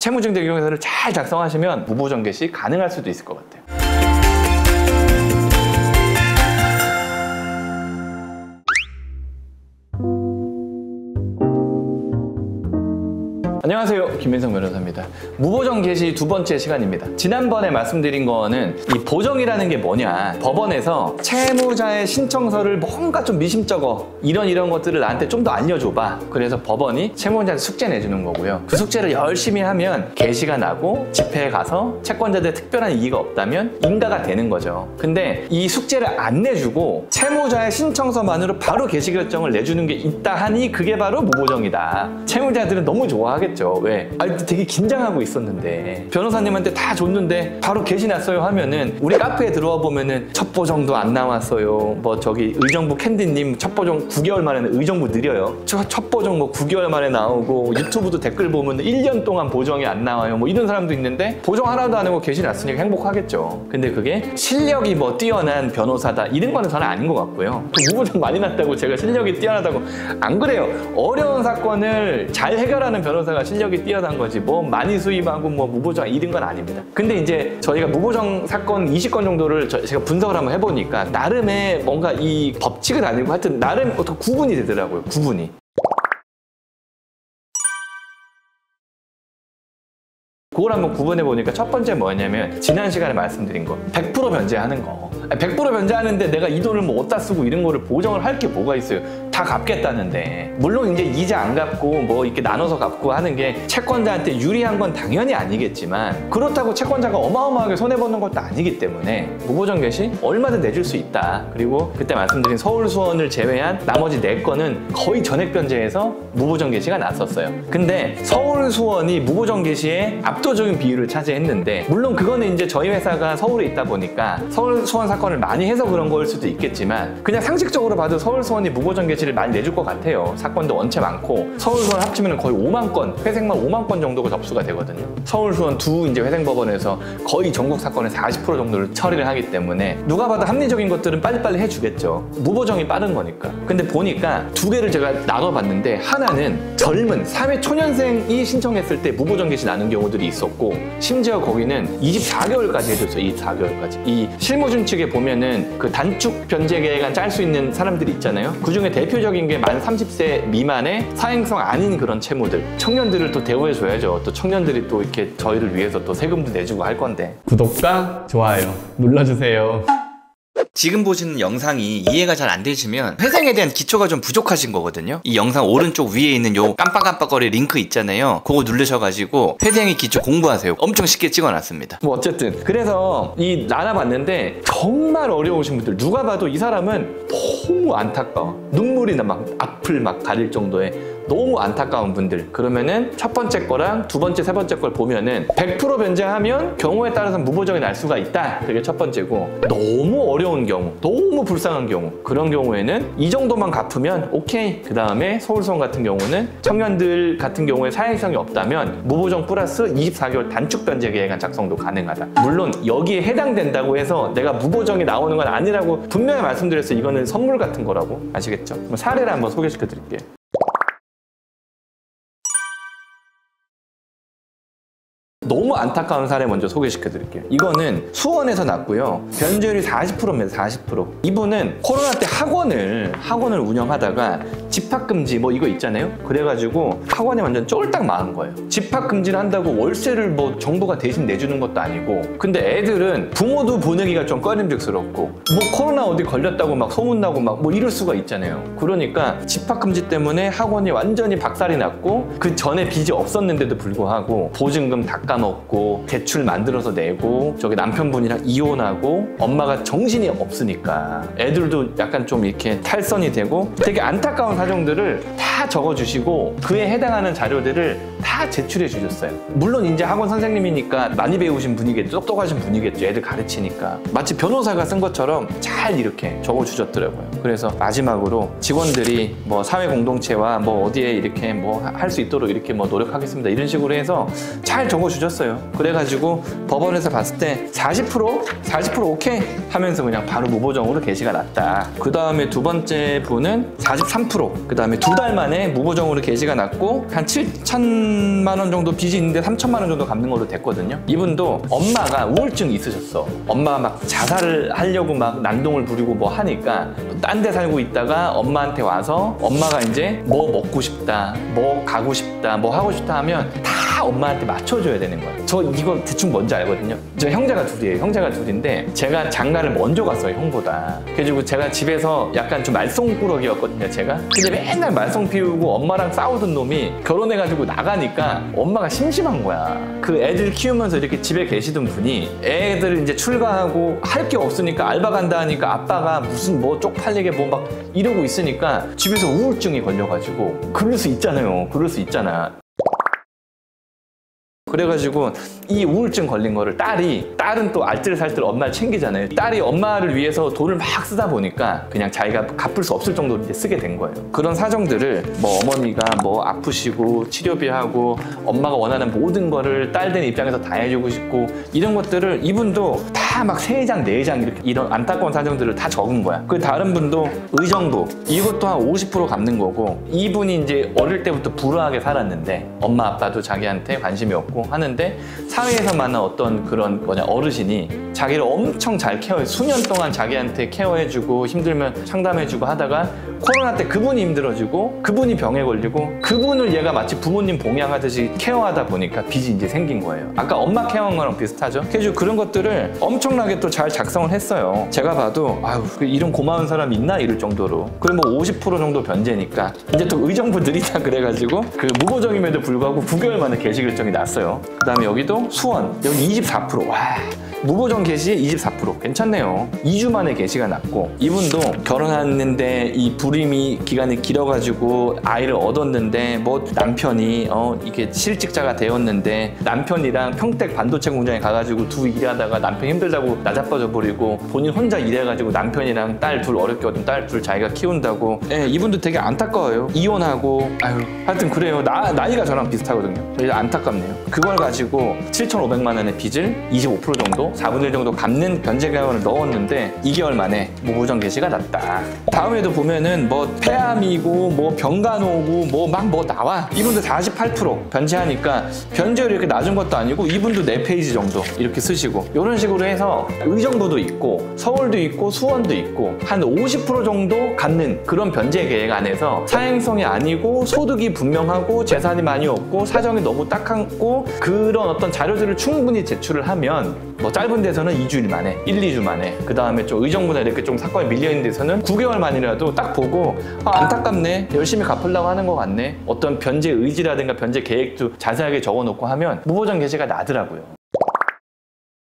채무증대경영서를 잘 작성하시면 무보정 개시 가능할 수도 있을 것 같아요. 안녕하세요, 김민성 변호사입니다. 무보정 개시 두 번째 시간입니다. 지난번에 말씀드린 거는 이 보정이라는 게 뭐냐, 법원에서 채무자의 신청서를 뭔가 좀 미심쩍어 이런 것들을 나한테 좀 더 알려줘봐. 그래서 법원이 채무자한테 숙제 내주는 거고요. 그 숙제를 열심히 하면 개시가 나고 집회에 가서 채권자들의 특별한 이의가 없다면 인가가 되는 거죠. 근데 이 숙제를 안 내주고 채무자의 신청서만으로 바로 개시 결정을 내주는 게 있다 하니 그게 바로 무보정이다. 채무자들은 너무 좋아하겠죠. 왜? 되게 긴장하고 있었는데 변호사님한테 다 줬는데 바로 개시 났어요 하면은, 우리 카페에 들어와 보면은 첫 보정도 안 나왔어요. 뭐 저기 의정부 캔디님 첫 보정 9개월 만에는, 의정부 느려요. 첫 보정 뭐 9개월 만에 나오고, 유튜브도 댓글 보면 1년 동안 보정이 안 나와요. 뭐 이런 사람도 있는데 보정 하나도 안 하고 개시 났으니까 행복하겠죠. 근데 그게 실력이 뭐 뛰어난 변호사다 이런 거는 저는 아닌 것 같고요. 무보정 많이 났다고 제가 실력이 뛰어나다고, 안 그래요. 어려운 사건을 잘 해결하는 변호사가 실력이 뛰어난 거지, 뭐 많이 수입하고 뭐 무보정 이런 건 아닙니다. 근데 이제 저희가 무보정 사건 20건 정도를 제가 분석을 한번 해보니까 나름의 뭔가 이 법칙은 아니고 하여튼 나름 어떤 구분이 되더라고요. 구분이. 그걸 한번 구분해 보니까 첫 번째 뭐냐면, 지난 시간에 말씀드린 거 100% 변제하는 거. 100% 변제하는데 내가 이 돈을 뭐 어디다 쓰고 이런 거를 보정을 할 게 뭐가 있어요. 다 갚겠다는데. 물론 이제 이자 안 갚고 뭐 이렇게 나눠서 갚고 하는 게 채권자한테 유리한 건 당연히 아니겠지만, 그렇다고 채권자가 어마어마하게 손해보는 것도 아니기 때문에 무보정 개시 얼마든 내줄 수 있다. 그리고 그때 말씀드린 서울수원을 제외한 나머지 4건은 거의 전액 변제해서 무보정 개시가 났었어요. 근데 서울수원이 무보정 개시에 압도적인 비율을 차지했는데, 물론 그거는 이제 저희 회사가 서울에 있다 보니까 서울수원 사건을 많이 해서 그런 거일 수도 있겠지만, 그냥 상식적으로 봐도 서울수원이 무보정 개시를 많이 내줄 것 같아요. 사건도 원체 많고, 서울수원 합치면 거의 5만 건, 회생만 5만 건 정도가 접수가 되거든요. 서울수원 두 이제 회생법원에서 거의 전국 사건의 40% 정도를 처리를 하기 때문에 누가 봐도 합리적인 것들은 빨리빨리 해주겠죠. 무보정이 빠른 거니까. 근데 보니까 두 개를 제가 나눠봤는데, 하나는 젊은 사회 초년생이 신청했을 때 무보정 개시 나는 경우들이 있었고, 심지어 거기는 24개월까지 해줬어요. 24개월까지. 이 실무준 측에 보면은 그 단축 변제 기간 짤 수 있는 사람들이 있잖아요. 그 중에 대표적인 게 만 30세 미만의 사행성 아닌 그런 채무들, 청년들을 또 대우해줘야죠. 또 청년들이 또 이렇게 저희를 위해서 또 세금도 내주고 할 건데. 구독과 좋아요 눌러주세요. 지금 보시는 영상이 이해가 잘 안 되시면 회생에 대한 기초가 좀 부족하신 거거든요. 이 영상 오른쪽 위에 있는 요 깜빡깜빡거리 링크 있잖아요. 그거 누르셔가지고 회생의 기초 공부하세요. 엄청 쉽게 찍어놨습니다. 뭐 어쨌든 그래서 이 나눠봤는데 정말 어려우신 분들, 누가 봐도 이 사람은 너무 안타까워, 눈물이 막 앞을 막 가릴 정도의 너무 안타까운 분들, 그러면은 첫 번째 거랑 두 번째, 세 번째 걸 보면은 100% 변제하면 경우에 따라서 무보정이 날 수가 있다. 그게 첫 번째고, 너무 어려운 경우, 너무 불쌍한 경우, 그런 경우에는 이 정도만 갚으면 오케이. 그 다음에 서울수원 같은 경우는 청년들 같은 경우에 사행성이 없다면 무보정 플러스 24개월 단축 변제 계획안 작성도 가능하다. 물론 여기에 해당된다고 해서 내가 무보정이 나오는 건 아니라고 분명히 말씀드렸어요. 이거는 선물 같은 거라고. 아시겠죠? 사례를 한번 소개시켜 드릴게요. 너무 안타까운 사례 먼저 소개시켜 드릴게요. 이거는 수원에서 났고요. 변제율이 40%입니다. 40%. 이분은 코로나 때 학원을 운영하다가 집합금지 뭐 이거 있잖아요. 그래가지고 학원이 완전 쫄딱 망한 거예요. 집합금지를 한다고 월세를 뭐 정부가 대신 내주는 것도 아니고, 근데 애들은 부모도 보내기가 좀 꺼림직스럽고, 뭐 코로나 어디 걸렸다고 막 소문나고 막 뭐 이럴 수가 있잖아요. 그러니까 집합금지 때문에 학원이 완전히 박살이 났고, 그 전에 빚이 없었는데도 불구하고 보증금 다 까먹고 대출 만들어서 내고, 저기 남편분이랑 이혼하고, 엄마가 정신이 없으니까 애들도 약간 좀 이렇게 탈선이 되고, 되게 안타까운 사정들을 다 적어주시고 그에 해당하는 자료들을 다 제출해 주셨어요. 물론 이제 학원 선생님이니까 많이 배우신 분이겠죠. 똑똑하신 분이겠죠. 애들 가르치니까. 마치 변호사가 쓴 것처럼 잘 이렇게 적어주셨더라고요. 그래서 마지막으로 직원들이 뭐 사회 공동체와 뭐 어디에 이렇게 뭐 할 수 있도록 이렇게 뭐 노력하겠습니다. 이런 식으로 해서 잘 적어주셨어요. 그래가지고 법원에서 봤을 때 40% 오케이 하면서 그냥 바로 무보정으로 개시가 났다. 그 다음에 두 번째 분은 43%, 그 다음에 2달 만에 무보정으로 개시가 났고 한 7천 2천만 원 정도 빚이 있는데 3천만 원 정도 갚는 걸로 됐거든요. 이분도 엄마가 우울증이 있으셨어. 엄마가 막 자살을 하려고 막 난동을 부리고 뭐 하니까 딴 데 살고 있다가 엄마한테 와서 엄마가 이제 뭐 먹고 싶다, 뭐 가고 싶다, 뭐 하고 싶다 하면 다 엄마한테 맞춰줘야 되는 거예요. 저 이거 대충 뭔지 알거든요. 저 형제가 둘이에요. 형제가 둘인데 제가 장가를 먼저 갔어요, 형보다. 그래가지고 제가 집에서 약간 좀 말썽꾸러기였거든요, 제가. 근데 맨날 말썽 피우고 엄마랑 싸우던 놈이 결혼해가지고 나가니까 엄마가 심심한 거야. 그 애들 키우면서 이렇게 집에 계시던 분이 애들 이제 출가하고 할 게 없으니까 알바 간다 하니까 아빠가 무슨 뭐 쪽팔리게 뭐 막 이러고 있으니까 집에서 우울증이 걸려가지고 그럴 수 있잖아요. 그럴 수 있잖아. 그래가지고 이 우울증 걸린 거를 딸은 또 알뜰살뜰 엄마를 챙기잖아요. 딸이 엄마를 위해서 돈을 막 쓰다 보니까 그냥 자기가 갚을 수 없을 정도로 이제 쓰게 된 거예요. 그런 사정들을 뭐 어머니가 뭐 아프시고 치료비하고 엄마가 원하는 모든 거를 딸된 입장에서 다 해주고 싶고 이런 것들을 이분도 다 막 3장, 4장 이렇게 이런 안타까운 사정들을 다 적은 거야. 그 다른 분도 의정부 이것도 한 50% 갚는 거고 이분이 이제 어릴 때부터 불우하게 살았는데 엄마 아빠도 자기한테 관심이 없고 하는데 사회에서 만난 어떤 그런 어르신이 자기를 엄청 잘 케어해 수년 동안 자기한테 케어해주고 힘들면 상담해주고 하다가 코로나 때 그분이 힘들어지고 그분이 병에 걸리고 그분을 얘가 마치 부모님 봉양하듯이 케어하다 보니까 빚이 이제 생긴 거예요. 아까 엄마 케어한 거랑 비슷하죠. 그래서 그런 것들을 엄청나게 또 잘 작성을 했어요. 제가 봐도 아유 이런 고마운 사람 있나 이럴 정도로. 그리고 뭐 50% 정도 변제니까 이제 또 의정부 느리다 그래가지고 그 무보정임에도 불구하고 9개월 만에 개시 결정이 났어요. 그 다음에 여기도 수원 여기 24%. 와 무보정 개시에 24% 괜찮네요. 2주 만에 개시가 났고 이분도 결혼했는데 이 불임이 기간이 길어가지고 아이를 얻었는데 뭐 남편이 이게 실직자가 되었는데 남편이랑 평택 반도체 공장에 가가지고 일하다가 남편 힘들다고 나자빠져 버리고 본인 혼자 일해가지고 남편이랑 딸 둘 어렵게 얻은 딸 둘 자기가 키운다고. 예, 이분도 되게 안타까워요. 이혼하고 아유 하여튼 그래요. 나이가 저랑 비슷하거든요. 그래서 안타깝네요. 그걸 가지고 7,500만 원의 빚을 25% 정도 4분의 1 정도 갚는 변제 기간을 넣었는데 2개월 만에 무보정 개시가 났다. 다음에도 보면은 뭐 폐암이고 뭐 병간 오고 뭐 막 뭐 나와. 이분도 48% 변제하니까 변제율이 이렇게 낮은 것도 아니고 이분도 4페이지 정도 이렇게 쓰시고 이런 식으로 해서 의정부도 있고 서울도 있고 수원도 있고 한 50% 정도 갚는 그런 변제 계획 안에서 사행성이 아니고 소득이 분명하고 재산이 많이 없고 사정이 너무 딱하고 그런 어떤 자료들을 충분히 제출을 하면 뭐 짧은 데서는 2주일 만에 1-2주 만에 그 다음에 좀 의정부나 이렇게 좀 사건이 밀려있는 데서는 9개월 만이라도 딱 보고 안타깝네 열심히 갚으려고 하는 것 같네 어떤 변제 의지라든가 변제 계획도 자세하게 적어놓고 하면 무보정 개시가 나더라고요.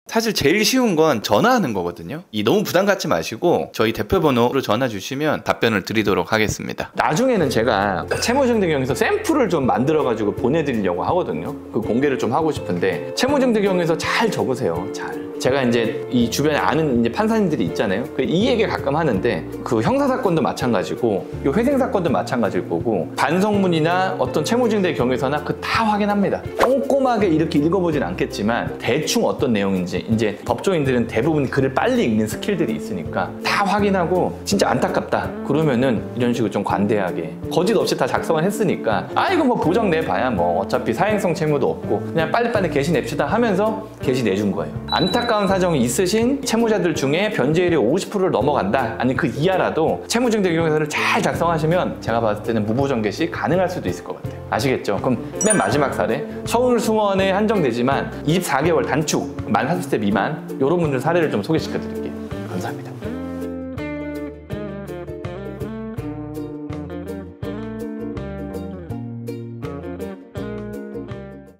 사실 제일 쉬운 건 전화하는 거거든요. 너무 부담 갖지 마시고 저희 대표 번호로 전화 주시면 답변을 드리도록 하겠습니다. 나중에는 제가 채무증대경에서 샘플을 좀 만들어가지고 보내드리려고 하거든요. 그 공개를 좀 하고 싶은데 채무증대경에서 잘 적으세요. 잘. 제가 이제 이 주변에 아는 이제 판사님들이 있잖아요. 이 얘기 가끔 하는데 그 형사사건도 마찬가지고 이 회생사건도 마찬가지일 거고 반성문이나 어떤 채무증대 경우에서나 그 다 확인합니다. 꼼꼼하게 이렇게 읽어보진 않겠지만 대충 어떤 내용인지 이제 법조인들은 대부분 글을 빨리 읽는 스킬들이 있으니까 다 확인하고 진짜 안타깝다 그러면은 이런 식으로 좀 관대하게 거짓 없이 다 작성을 했으니까 이거 뭐 보정 내봐야 뭐 어차피 사행성 채무도 없고 그냥 빨리빨리 개시 냅시다 하면서 개시 내준 거예요. 안타까운 사정이 있으신 채무자들 중에 변제율이 50%를 넘어간다 아니 그 이하라도 채무증대 경영서를 잘 작성하시면 제가 봤을 때는 무보정 개시 가능할 수도 있을 것 같아요. 아시겠죠? 그럼 맨 마지막 사례 서울 수원에 한정되지만 24개월 단축 만 40세 미만 이런 분들 사례를 좀 소개시켜 드릴게요. 감사합니다.